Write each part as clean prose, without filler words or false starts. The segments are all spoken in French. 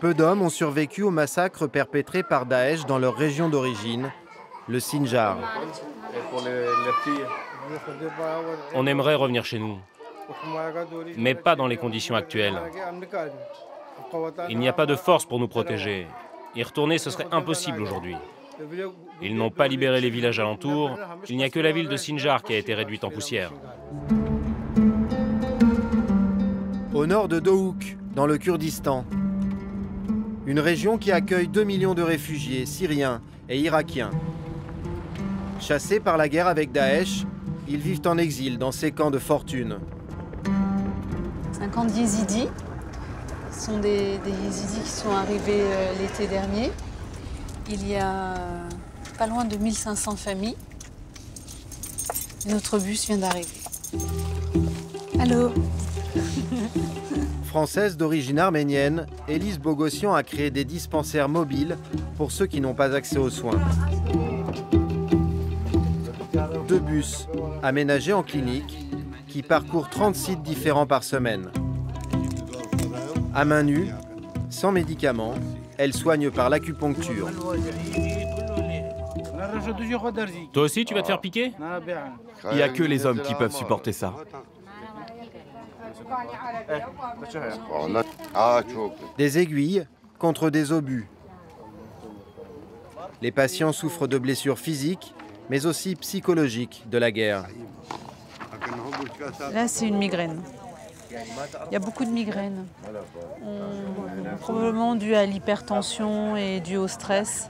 Peu d'hommes ont survécu au massacre perpétré par Daesh dans leur région d'origine, le Sinjar. On aimerait revenir chez nous, mais pas dans les conditions actuelles. Il n'y a pas de force pour nous protéger. Y retourner, ce serait impossible aujourd'hui. Ils n'ont pas libéré les villages alentours. Il n'y a que la ville de Sinjar qui a été réduite en poussière. Au nord de Dohuk, dans le Kurdistan, une région qui accueille 2 millions de réfugiés syriens et irakiens. Chassés par la guerre avec Daesh, ils vivent en exil dans ces camps de fortune. 50 yézidis. Ce sont des yézidis qui sont arrivés l'été dernier. Il y a pas loin de 1500 familles. Notre bus vient d'arriver. Allô? Française d'origine arménienne, Élise Bogossian a créé des dispensaires mobiles pour ceux qui n'ont pas accès aux soins. 2 bus aménagés en clinique qui parcourent 30 sites différents par semaine. À main nue, sans médicaments, elle soigne par l'acupuncture. Toi aussi, tu vas te faire piquer? Il n'y a que les hommes qui peuvent supporter ça. Des aiguilles contre des obus. Les patients souffrent de blessures physiques, mais aussi psychologiques de la guerre. Là, c'est une migraine. Il y a beaucoup de migraines, probablement dû à l'hypertension et dû au stress,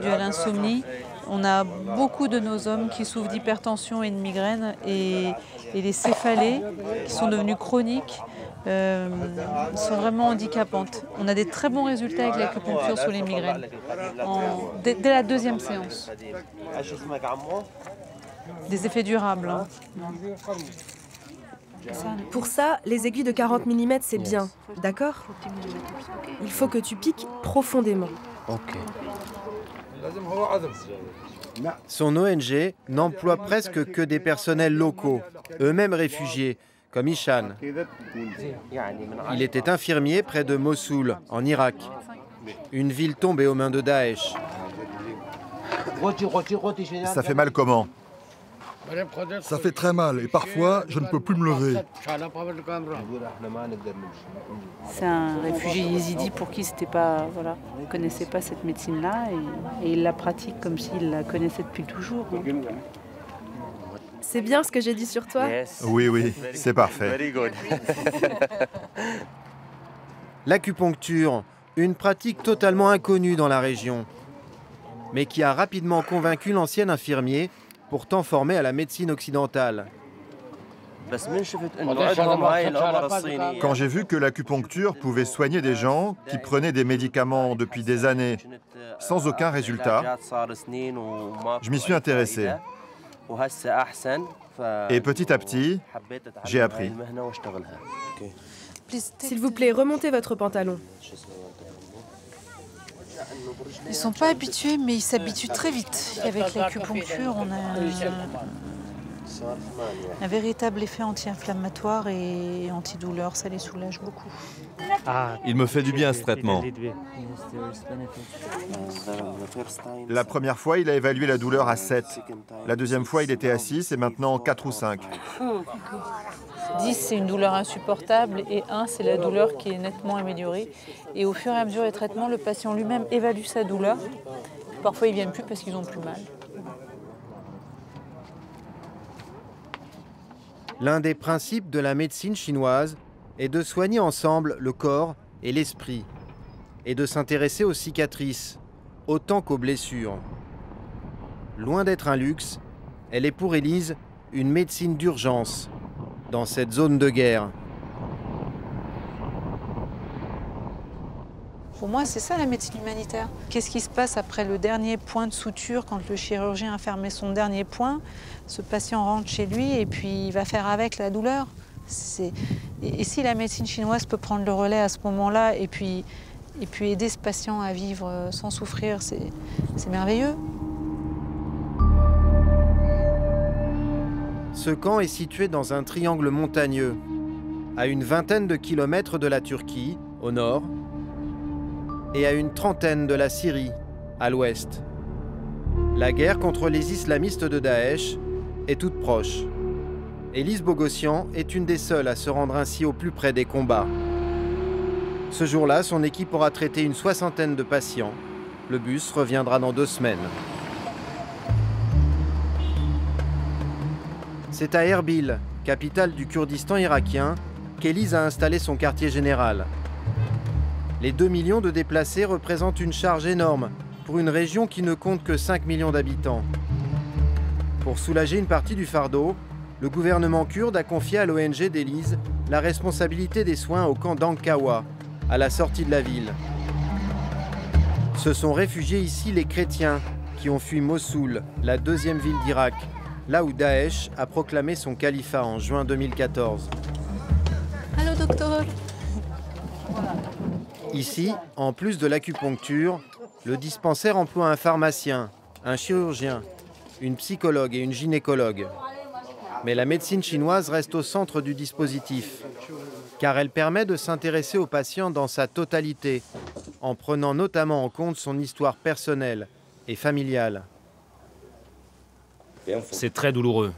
dû à l'insomnie. On a beaucoup de nos hommes qui souffrent d'hypertension et de migraines et les céphalées, qui sont devenues chroniques, sont vraiment handicapantes. On a des très bons résultats avec l'acupuncture sur les migraines, dès la 2e séance. Des effets durables. Hein. Pour ça, les aiguilles de 40 mm, c'est bien, d'accord? Il faut que tu piques profondément. Son ONG n'emploie presque que des personnels locaux, eux-mêmes réfugiés, comme Ishan. Il était infirmier près de Mossoul, en Irak, une ville tombée aux mains de Daesh. Ça fait mal comment? Ça fait très mal et parfois je ne peux plus me lever. C'est un réfugié yézidi pour qui c'était pas, voilà, ne connaissait pas cette médecine-là et il la pratique comme s'il la connaissait depuis toujours. C'est bien ce que j'ai dit sur toi? Oui, oui, c'est parfait. L'acupuncture, une pratique totalement inconnue dans la région, mais qui a rapidement convaincu l'ancien infirmier, pourtant formé à la médecine occidentale. Quand j'ai vu que l'acupuncture pouvait soigner des gens qui prenaient des médicaments depuis des années sans aucun résultat, je m'y suis intéressé. Et petit à petit, j'ai appris. S'il vous plaît, remontez votre pantalon. Ils ne sont pas habitués, mais ils s'habituent très vite. Avec l'acupuncture, on a un véritable effet anti-inflammatoire et antidouleur. Ça les soulage beaucoup. Il me fait du bien ce traitement. La première fois, il a évalué la douleur à 7. La deuxième fois, il était à 6 et maintenant 4 ou 5. 10, c'est une douleur insupportable et 1, c'est la douleur qui est nettement améliorée. Et au fur et à mesure des traitements, le patient lui-même évalue sa douleur. Parfois, ils ne viennent plus parce qu'ils ont plus mal. L'un des principes de la médecine chinoise est de soigner ensemble le corps et l'esprit, et de s'intéresser aux cicatrices, autant qu'aux blessures. Loin d'être un luxe, elle est pour Élise une médecine d'urgence dans cette zone de guerre. Pour moi, c'est ça la médecine humanitaire. Qu'est-ce qui se passe après le dernier point de suture, quand le chirurgien a fermé son dernier point? Ce patient rentre chez lui et puis il va faire avec la douleur. Et si la médecine chinoise peut prendre le relais à ce moment-là et puis aider ce patient à vivre sans souffrir, c'est merveilleux. Ce camp est situé dans un triangle montagneux, à une vingtaine de kilomètres de la Turquie, au nord, et à une trentaine de la Syrie, à l'ouest. La guerre contre les islamistes de Daesh est toute proche. Élise Bogossian est une des seules à se rendre ainsi au plus près des combats. Ce jour-là, son équipe aura traité une soixantaine de patients. Le bus reviendra dans 2 semaines. C'est à Erbil, capitale du Kurdistan irakien, qu'Élise a installé son quartier général. Les 2 millions de déplacés représentent une charge énorme pour une région qui ne compte que 5 millions d'habitants. Pour soulager une partie du fardeau, le gouvernement kurde a confié à l'ONG d'Élise la responsabilité des soins au camp d'Ankawa, à la sortie de la ville. Se sont réfugiés ici les chrétiens qui ont fui Mossoul, la 2e ville d'Irak, là où Daesh a proclamé son califat en juin 2014. Allô, docteur. Ici, en plus de l'acupuncture, le dispensaire emploie un pharmacien, un chirurgien, une psychologue et une gynécologue. Mais la médecine chinoise reste au centre du dispositif, car elle permet de s'intéresser au patient dans sa totalité, en prenant notamment en compte son histoire personnelle et familiale. C'est très douloureux.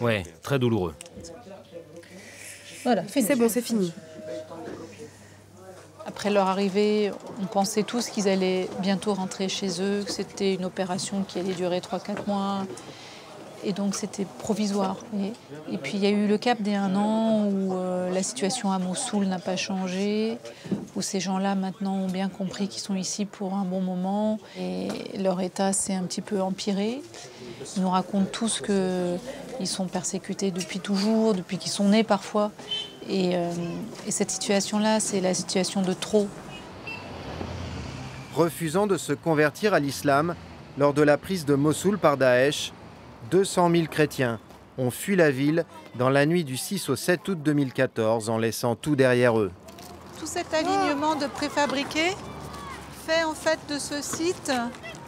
Ouais, très douloureux. Voilà, C'est bon, c'est fini. Après leur arrivée, on pensait tous qu'ils allaient bientôt rentrer chez eux, que c'était une opération qui allait durer 3-4 mois. Et donc c'était provisoire. Et puis il y a eu le cap des 1 an où la situation à Mossoul n'a pas changé, où ces gens-là maintenant ont bien compris qu'ils sont ici pour un bon moment et leur état s'est un petit peu empiré. Ils nous racontent tous qu'ils sont persécutés depuis toujours, depuis qu'ils sont nés parfois. Et cette situation-là, c'est la situation de trop. Refusant de se convertir à l'islam lors de la prise de Mossoul par Daesh, 200 000 chrétiens ont fui la ville dans la nuit du 6 au 7 août 2014 en laissant tout derrière eux. Tout cet alignement de préfabriqués fait en fait de ce site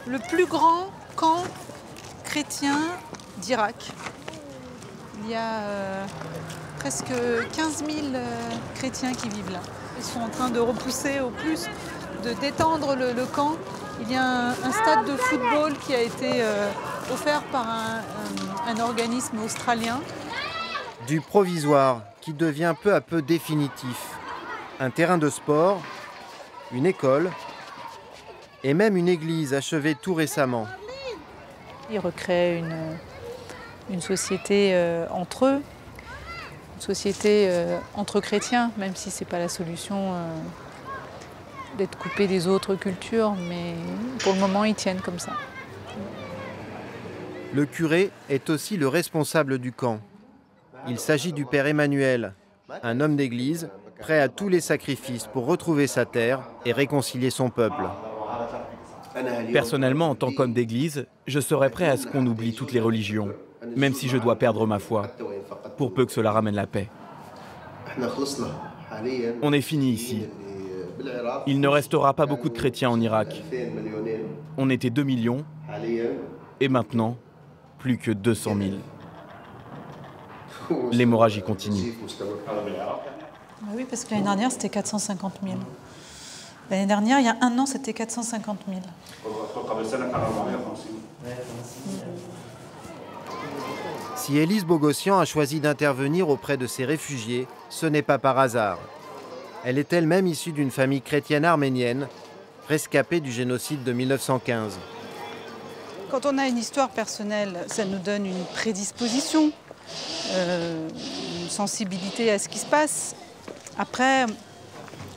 le plus grand camp chrétien d'Irak. Il y a presque 15 000 chrétiens qui vivent là. Ils sont en train de repousser au plus, de détendre le camp. Il y a un stade de football qui a été offert par un organisme australien. Du provisoire qui devient peu à peu définitif. Un terrain de sport, une école et même une église achevée tout récemment. Ils recréent une société entre eux, une société entre chrétiens, même si ce n'est pas la solution d'être coupés des autres cultures, mais pour le moment, ils tiennent comme ça. Le curé est aussi le responsable du camp. Il s'agit du père Emmanuel, un homme d'église, prêt à tous les sacrifices pour retrouver sa terre et réconcilier son peuple. Personnellement, en tant qu'homme d'église, je serais prêt à ce qu'on oublie toutes les religions, même si je dois perdre ma foi, pour peu que cela ramène la paix. On est fini ici. Il ne restera pas beaucoup de chrétiens en Irak. On était 2 millions, et maintenant, plus que 200 000. L'hémorragie continue. Oui, parce que l'année dernière, c'était 450 000. L'année dernière, il y a 1 an, c'était 450 000. Si Élise Bogossian a choisi d'intervenir auprès de ces réfugiés, ce n'est pas par hasard. Elle est elle-même issue d'une famille chrétienne arménienne, rescapée du génocide de 1915. Quand on a une histoire personnelle, ça nous donne une prédisposition, une sensibilité à ce qui se passe. Après,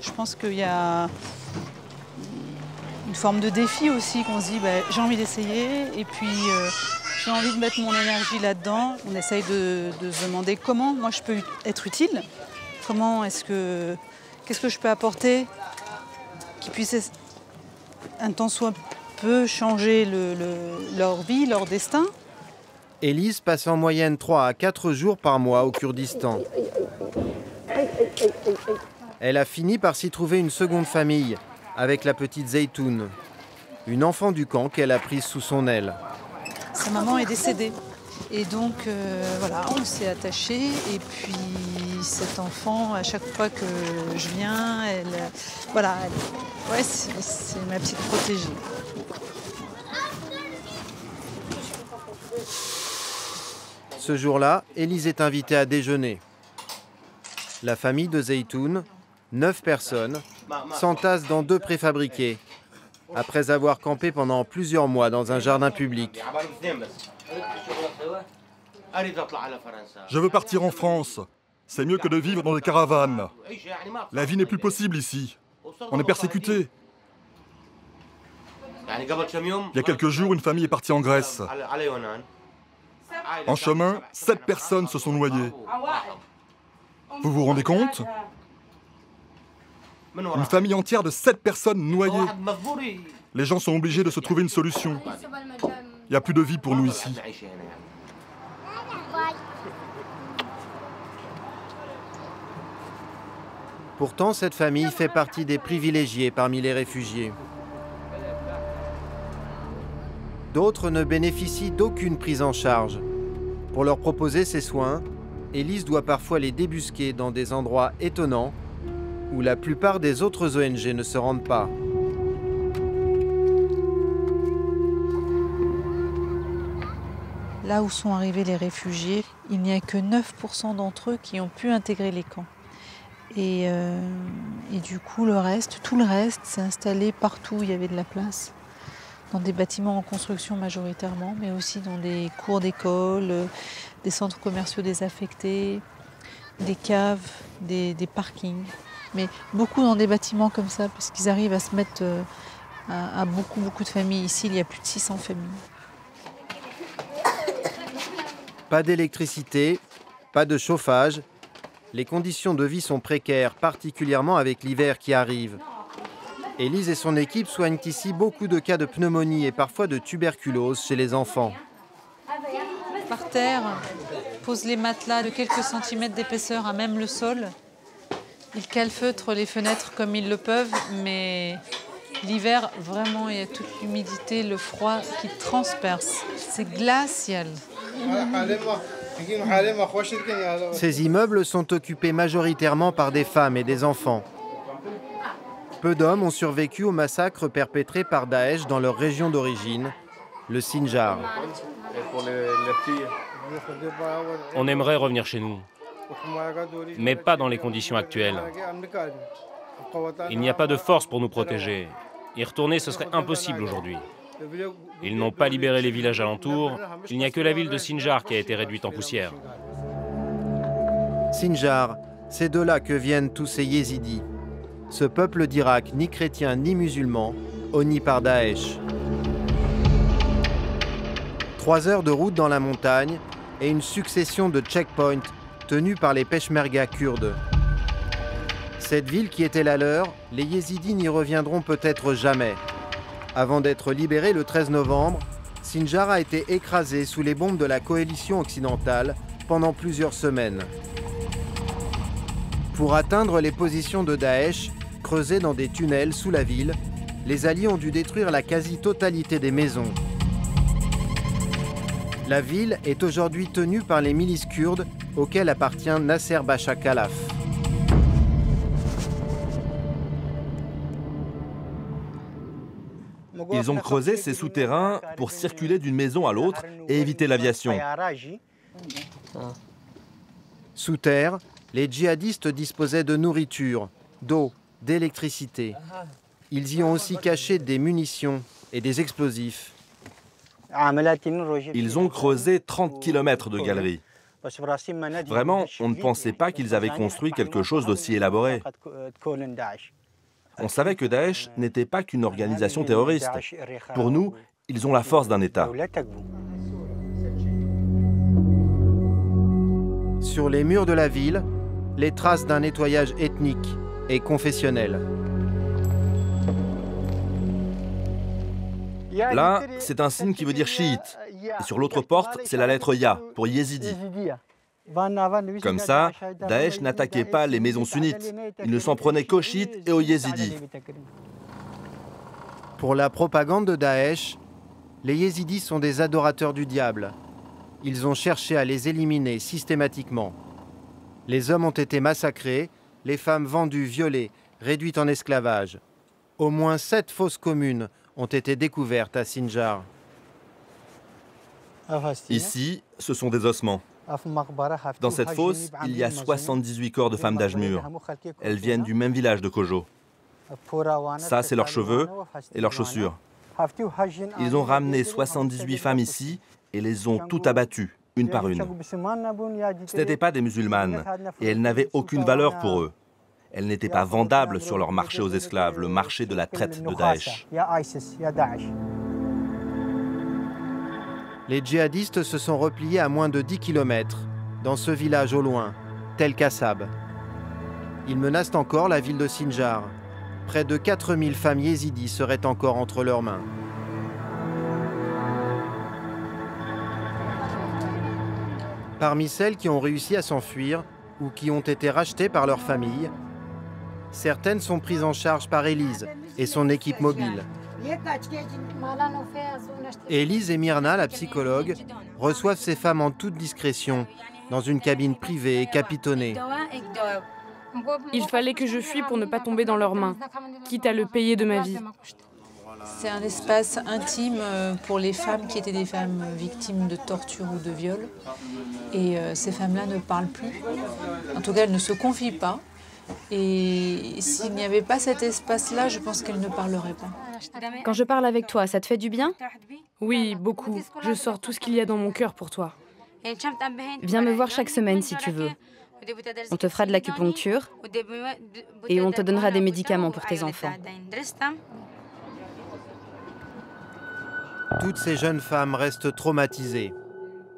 je pense qu'il y a une forme de défi aussi, qu'on se dit j'ai envie d'essayer et puis j'ai envie de mettre mon énergie là-dedans. On essaye de se demander comment moi je peux être utile, qu'est-ce que je peux apporter qui puisse un temps soit peu changer leur vie, leur destin. Élise passe en moyenne 3 à 4 jours par mois au Kurdistan. Elle a fini par s'y trouver une seconde famille, avec la petite Zeytoun, une enfant du camp qu'elle a prise sous son aile. Sa maman est décédée. Et donc voilà, on s'est attachés. Et puis cet enfant, à chaque fois que je viens, ouais, c'est ma petite protégée. Ce jour-là, Élise est invitée à déjeuner. La famille de Zeytoun, 9 personnes, s'entasse dans 2 préfabriqués, après avoir campé pendant plusieurs mois dans un jardin public. Je veux partir en France. C'est mieux que de vivre dans des caravanes. La vie n'est plus possible ici. On est persécutés. Il y a quelques jours, une famille est partie en Grèce. En chemin, 7 personnes se sont noyées. Vous vous rendez compte? Une famille entière de 7 personnes noyées. Les gens sont obligés de se trouver une solution. Il n'y a plus de vie pour nous ici. Pourtant, cette famille fait partie des privilégiés parmi les réfugiés. D'autres ne bénéficient d'aucune prise en charge. Pour leur proposer ces soins, Élise doit parfois les débusquer dans des endroits étonnants où la plupart des autres ONG ne se rendent pas. Là où sont arrivés les réfugiés, il n'y a que 9% d'entre eux qui ont pu intégrer les camps. Et du coup, tout le reste s'est installé partout où il y avait de la place. Dans des bâtiments en construction majoritairement, mais aussi dans des cours d'école, des centres commerciaux désaffectés, des caves, des parkings. Mais beaucoup dans des bâtiments comme ça, parce qu'ils arrivent à se mettre à beaucoup de familles. Ici, il y a plus de 600 familles. Pas d'électricité, pas de chauffage. Les conditions de vie sont précaires, particulièrement avec l'hiver qui arrive. Élise et son équipe soignent ici beaucoup de cas de pneumonie et parfois de tuberculose chez les enfants. Par terre, posent les matelas de quelques centimètres d'épaisseur à même le sol. Ils calfeutrent les fenêtres comme ils le peuvent, mais l'hiver, vraiment, il y a toute l'humidité, le froid qui transperce. C'est glacial. Ces immeubles sont occupés majoritairement par des femmes et des enfants. Peu d'hommes ont survécu au massacre perpétré par Daesh dans leur région d'origine, le Sinjar. On aimerait revenir chez nous, mais pas dans les conditions actuelles. Il n'y a pas de force pour nous protéger. Y retourner, ce serait impossible aujourd'hui. Ils n'ont pas libéré les villages alentours. Il n'y a que la ville de Sinjar qui a été réduite en poussière. Sinjar, c'est de là que viennent tous ces yézidis. Ce peuple d'Irak, ni chrétien ni musulman, honni par Daesh. 3 heures de route dans la montagne et une succession de checkpoints tenus par les peshmerga kurdes. Cette ville qui était la leur, les yézidis n'y reviendront peut-être jamais. Avant d'être libérés le 13 novembre, Sinjar a été écrasé sous les bombes de la coalition occidentale pendant plusieurs semaines. Pour atteindre les positions de Daesh, creusées dans des tunnels sous la ville, les Alliés ont dû détruire la quasi-totalité des maisons. La ville est aujourd'hui tenue par les milices kurdes auxquelles appartient Nasser Bacha Khalaf. Ils ont creusé ces souterrains pour circuler d'une maison à l'autre et éviter l'aviation. Sous terre, les djihadistes disposaient de nourriture, d'eau, d'électricité. Ils y ont aussi caché des munitions et des explosifs. Ils ont creusé 30 km de galeries. Vraiment, on ne pensait pas qu'ils avaient construit quelque chose d'aussi élaboré. On savait que Daesh n'était pas qu'une organisation terroriste. Pour nous, ils ont la force d'un État. Sur les murs de la ville, les traces d'un nettoyage ethnique et confessionnel. Là, c'est un signe qui veut dire chiite. Et sur l'autre porte, c'est la lettre Ya, pour yézidi. Comme ça, Daesh n'attaquait pas les maisons sunnites. Il ne s'en prenait qu'aux chiites et aux yézidis. Pour la propagande de Daesh, les yézidis sont des adorateurs du diable. ils ont cherché à les éliminer systématiquement. Les hommes ont été massacrés, les femmes vendues, violées, réduites en esclavage. Au moins 7 fosses communes ont été découvertes à Sinjar. Ici, ce sont des ossements. Dans cette fosse, il y a 78 corps de femmes d'âge mûr. Elles viennent du même village de Kojo. Ça, c'est leurs cheveux et leurs chaussures. Ils ont ramené 78 femmes ici et les ont toutes abattues, une par une. Ce n'étaient pas des musulmanes et elles n'avaient aucune valeur pour eux. Elles n'étaient pas vendables sur leur marché aux esclaves, le marché de la traite de Daesh. Les djihadistes se sont repliés à moins de 10 km, dans ce village au loin, Tel Kassab. Ils menacent encore la ville de Sinjar. Près de 4000 femmes yézidis seraient encore entre leurs mains. Parmi celles qui ont réussi à s'enfuir ou qui ont été rachetées par leur famille, certaines sont prises en charge par Élise et son équipe mobile. Élise et Myrna, la psychologue, reçoivent ces femmes en toute discrétion, dans une cabine privée et capitonnée. Il fallait que je fuis pour ne pas tomber dans leurs mains, quitte à le payer de ma vie. C'est un espace intime pour les femmes qui étaient des femmes victimes de torture ou de viol. Et ces femmes-là ne parlent plus. En tout cas, elles ne se confient pas. Et s'il n'y avait pas cet espace-là, je pense qu'elles ne parleraient pas. Quand je parle avec toi, ça te fait du bien? Oui, beaucoup. Je sors tout ce qu'il y a dans mon cœur pour toi. Viens me voir chaque semaine si tu veux. On te fera de l'acupuncture et on te donnera des médicaments pour tes enfants. Toutes ces jeunes femmes restent traumatisées.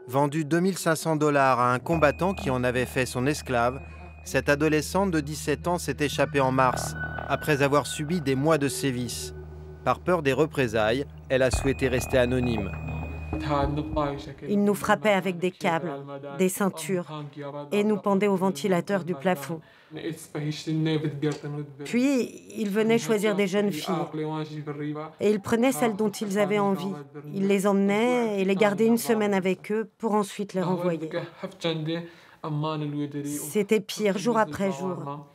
Vendue $2500 à un combattant qui en avait fait son esclave, cette adolescente de 17 ans s'est échappée en mars, après avoir subi des mois de sévices. Par peur des représailles, elle a souhaité rester anonyme. Ils nous frappaient avec des câbles, des ceintures, et nous pendaient au ventilateur du plafond. Puis, ils venaient choisir des jeunes filles. Et ils prenaient celles dont ils avaient envie. Ils les emmenaient et les gardaient une semaine avec eux pour ensuite les renvoyer. C'était pire, jour après jour.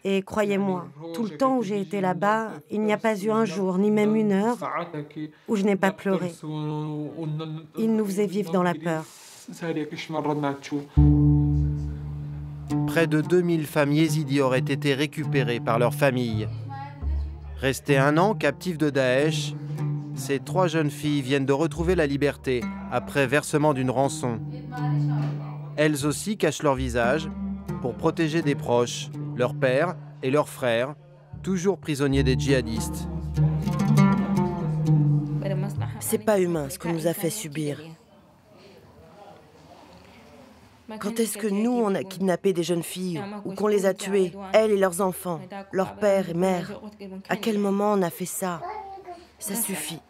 Et croyez-moi, tout le temps où j'ai été là-bas, il n'y a pas eu un jour, ni même une heure, où je n'ai pas pleuré. Ils nous faisaient vivre dans la peur. Près de 2000 femmes yézidis auraient été récupérées par leurs familles. Restées 1 an captives de Daesh, ces 3 jeunes filles viennent de retrouver la liberté après versement d'une rançon. Elles aussi cachent leur visage pour protéger des proches, leur père et leurs frères, toujours prisonniers des djihadistes. C'est pas humain ce qu'on nous a fait subir. Quand est-ce que nous, on a kidnappé des jeunes filles ou qu'on les a tuées, elles et leurs enfants, leurs pères et mères? À quel moment on a fait ça? Ça suffit.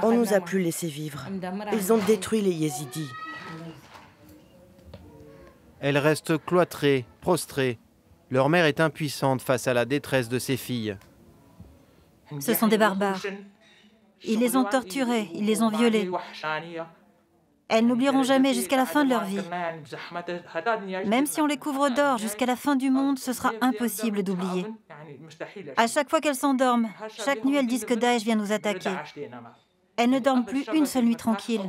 On nous a plus laissé vivre. Ils ont détruit les Yézidis. Elles restent cloîtrées, prostrées. Leur mère est impuissante face à la détresse de ses filles. Ce sont des barbares. Ils les ont torturées, ils les ont violées. Elles n'oublieront jamais jusqu'à la fin de leur vie. Même si on les couvre d'or jusqu'à la fin du monde, ce sera impossible d'oublier. À chaque fois qu'elles s'endorment, chaque nuit elles disent que Daesh vient nous attaquer. Elles ne dorment plus une seule nuit tranquille.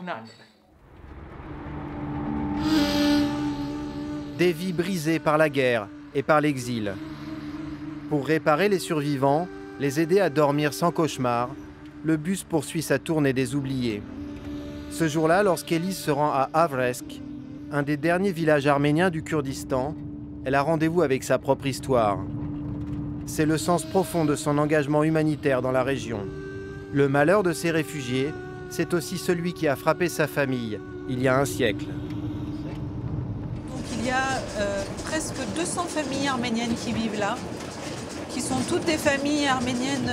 Des vies brisées par la guerre et par l'exil. Pour réparer les survivants, les aider à dormir sans cauchemar, le bus poursuit sa tournée des oubliés. Ce jour-là, lorsqu'Élise se rend à Avresk, un des derniers villages arméniens du Kurdistan, elle a rendez-vous avec sa propre histoire. C'est le sens profond de son engagement humanitaire dans la région. Le malheur de ces réfugiés, c'est aussi celui qui a frappé sa famille il y a un siècle. Donc, il y a presque 200 familles arméniennes qui vivent là, qui sont toutes des familles arméniennes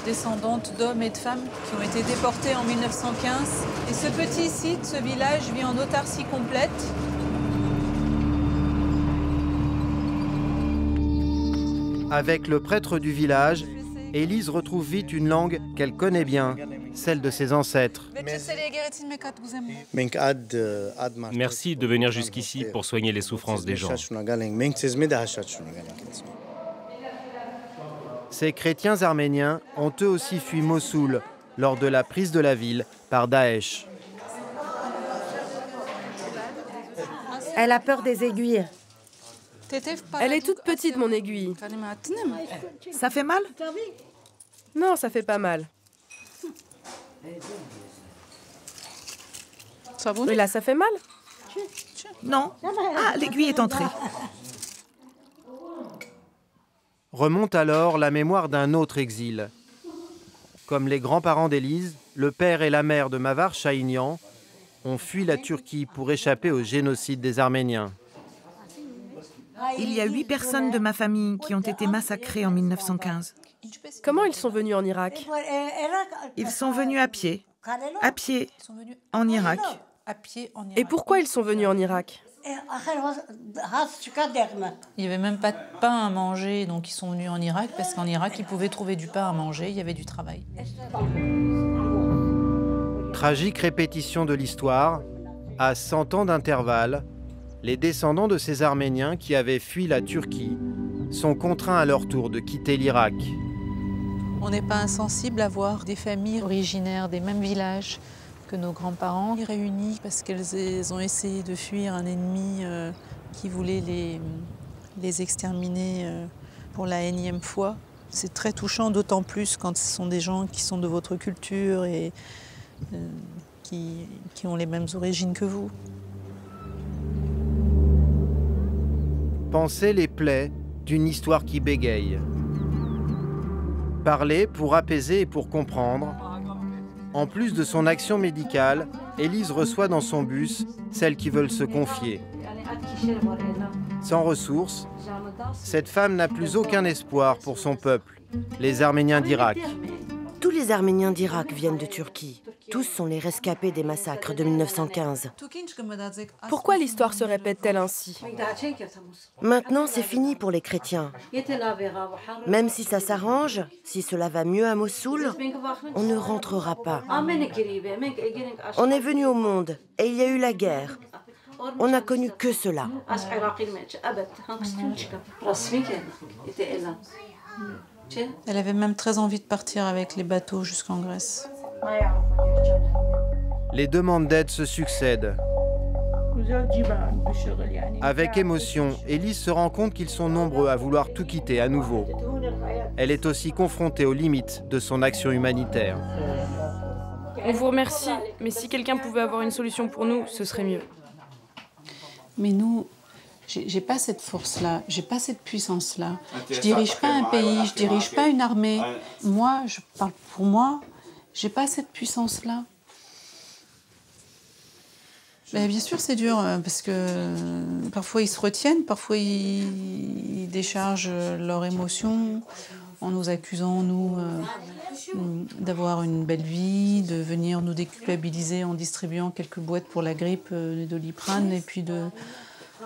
descendantes d'hommes et de femmes qui ont été déportés en 1915. Et ce petit site, ce village, vit en autarcie complète. Avec le prêtre du village, Élise retrouve vite une langue qu'elle connaît bien, celle de ses ancêtres. Merci de venir jusqu'ici pour soigner les souffrances des gens. Ces chrétiens arméniens ont eux aussi fui Mossoul lors de la prise de la ville par Daesh. Elle a peur des aiguilles. Elle est toute petite, mon aiguille. Ça fait mal? Non, ça fait pas mal. Mais là, ça fait mal? Non. Ah, l'aiguille est entrée. Remonte alors la mémoire d'un autre exil. Comme les grands-parents d'Élise, le père et la mère de Mavar Şahinyan ont fui la Turquie pour échapper au génocide des Arméniens. Il y a 8 personnes de ma famille qui ont été massacrées en 1915. Comment ils sont venus en Irak? Ils sont venus à pied, en Irak. Et pourquoi ils sont venus en Irak? Il n'y avait même pas de pain à manger, donc ils sont venus en Irak, parce qu'en Irak, ils pouvaient trouver du pain à manger, il y avait du travail. Tragique répétition de l'histoire, à 100 ans d'intervalle, les descendants de ces Arméniens qui avaient fui la Turquie sont contraints à leur tour de quitter l'Irak. On n'est pas insensible à voir des familles originaires des mêmes villages que nos grands-parents réunis parce qu'elles ont essayé de fuir un ennemi qui voulait les exterminer pour la énième fois. C'est très touchant, d'autant plus quand ce sont des gens qui sont de votre culture et qui ont les mêmes origines que vous. Pensez les plaies d'une histoire qui bégaye. Parler pour apaiser et pour comprendre. En plus de son action médicale, Élise reçoit dans son bus celles qui veulent se confier. Sans ressources, cette femme n'a plus aucun espoir pour son peuple, les Arméniens d'Irak. Tous les Arméniens d'Irak viennent de Turquie. Tous sont les rescapés des massacres de 1915. Pourquoi l'histoire se répète-t-elle ainsi? Maintenant, c'est fini pour les chrétiens. Même si ça s'arrange, si cela va mieux à Mossoul, on ne rentrera pas. On est venu au monde et il y a eu la guerre. On n'a connu que cela. Elle avait même très envie de partir avec les bateaux jusqu'en Grèce. Les demandes d'aide se succèdent. Avec émotion, Élise se rend compte qu'ils sont nombreux à vouloir tout quitter à nouveau. Elle est aussi confrontée aux limites de son action humanitaire. On vous remercie, mais si quelqu'un pouvait avoir une solution pour nous, ce serait mieux. Mais nous, j'ai pas cette force-là, j'ai pas cette puissance-là. Je dirige pas un pays, je dirige pas une armée. Moi, je parle pour moi, j'ai pas cette puissance-là. Ben, bien sûr, c'est dur, parce que parfois ils se retiennent, parfois ils déchargent leurs émotions en nous accusant, nous, d'avoir une belle vie, de venir nous déculpabiliser en distribuant quelques boîtes pour la grippe de Doliprane, et puis de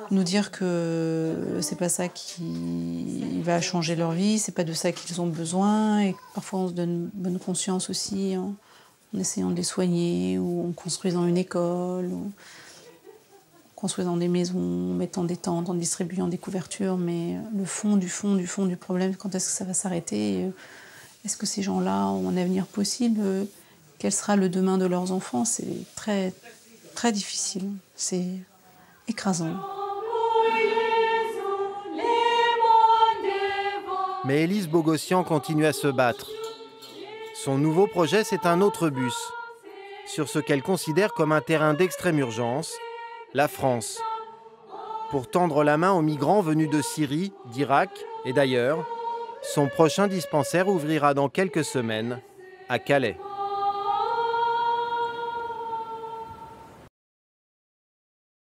nous dire que c'est pas ça qui va changer leur vie, c'est pas de ça qu'ils ont besoin, et parfois on se donne bonne conscience aussi en essayant de les soigner, ou en construisant une école, ou en construisant des maisons, en mettant des tentes, en distribuant des couvertures, mais le fond du problème, quand est-ce que ça va s'arrêter? Est-ce que ces gens-là ont un avenir possible? Quel sera le demain de leurs enfants? C'est très, très difficile, c'est écrasant. Mais Élise Bogossian continue à se battre. Son nouveau projet, c'est un autre bus, sur ce qu'elle considère comme un terrain d'extrême urgence, la France. Pour tendre la main aux migrants venus de Syrie, d'Irak et d'ailleurs, son prochain dispensaire ouvrira dans quelques semaines à Calais.